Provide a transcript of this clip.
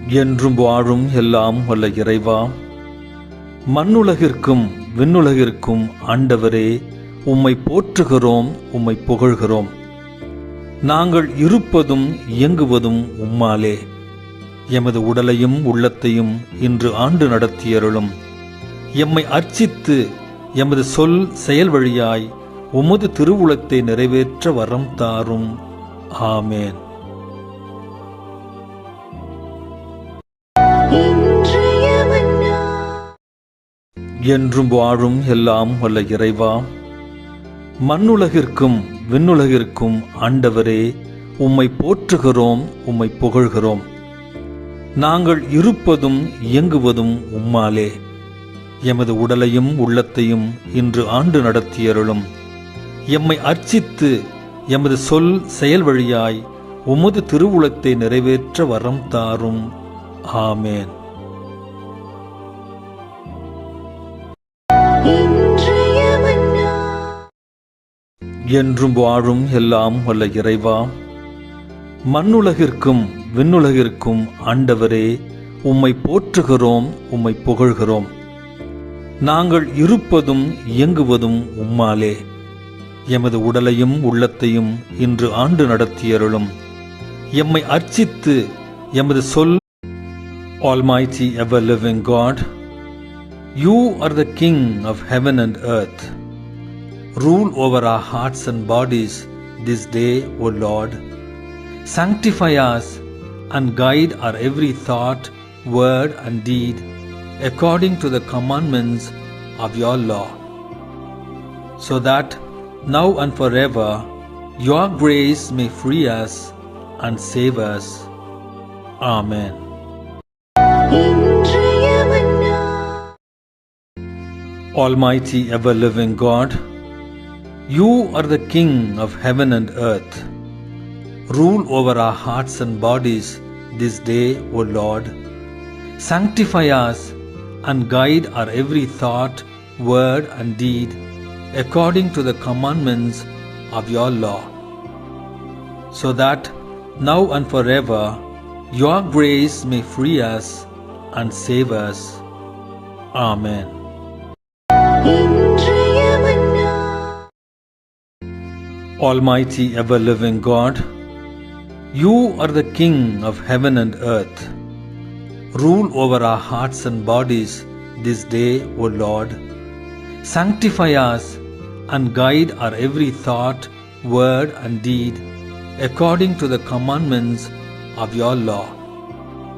என்றும் வாழும் எல்லாம் வல்ல இறைவா, மண்ணுலகிற்கும் விண்ணுலகிற்கும் ஆண்டவரே, உம்மை போற்றுகிறோம், உம்மை புகழ்கிறோம். நாங்கள் இருப்பதும் இயங்குவதும் உம்மாலே. எமது உடலையும் உள்ளத்தையும் இன்று ஆண்டு நடத்தியருளும். எம்மை அர்ச்சித்து எமது சொல் செயல் வழியாய் உமது திருவுளத்தை நிறைவேற்ற வரம் தாரும். ஆமேன். என்றும் வாழும் எல்லாம் வல்ல இறைவா, மண்ணுலகிற்கும் விண்ணுலகிற்கும் ஆண்டவரே, உம்மை போற்றுகிறோம், உம்மை புகழ்கிறோம். நாங்கள் இருப்பதும் இயங்குவதும் உம்மாலே. எமது உடலையும் உள்ளத்தையும் இன்று ஆண்டு நடத்தியருளும். எம்மை அர்ச்சித்து எமது சொல் செயல் வழியாய் உமது திருவுளத்தை நிறைவேற்ற வரம் தாரும். ஆமேன். என்றும் வாழும் எல்லாம் வல்ல இறைவா, மண்ணுலகிற்கும் விண்ணுலகிற்கும் ஆண்டவரே, உம்மை போற்றுகிறோம், உம்மை புகழ்கிறோம். நாங்கள் இருப்பதும் இயங்குவதும் உம்மாலே. எமது உடலையும் உள்ளத்தையும் இன்று ஆண்டு நடத்தியருளும். எம்மை அர்ச்சித்து எமது சொல். Almighty ever-living God, you are the King of heaven and earth. Rule over our hearts and bodies this day, O Lord. Sanctify us and guide our every thought, word and deed according to the commandments of your law, so that now and forever your grace may free us and save us. Amen. Almighty ever-living God, you are the King of heaven and earth. Rule over our hearts and bodies this day, O Lord. Sanctify us and guide our every thought, word and deed according to the commandments of your law, so that now and forever your grace may free us and save us. Amen. Almighty ever-living God, you are the King of heaven and earth. Rule over our hearts and bodies this day, O Lord. Sanctify us and guide our every thought, word and deed according to the commandments of your law,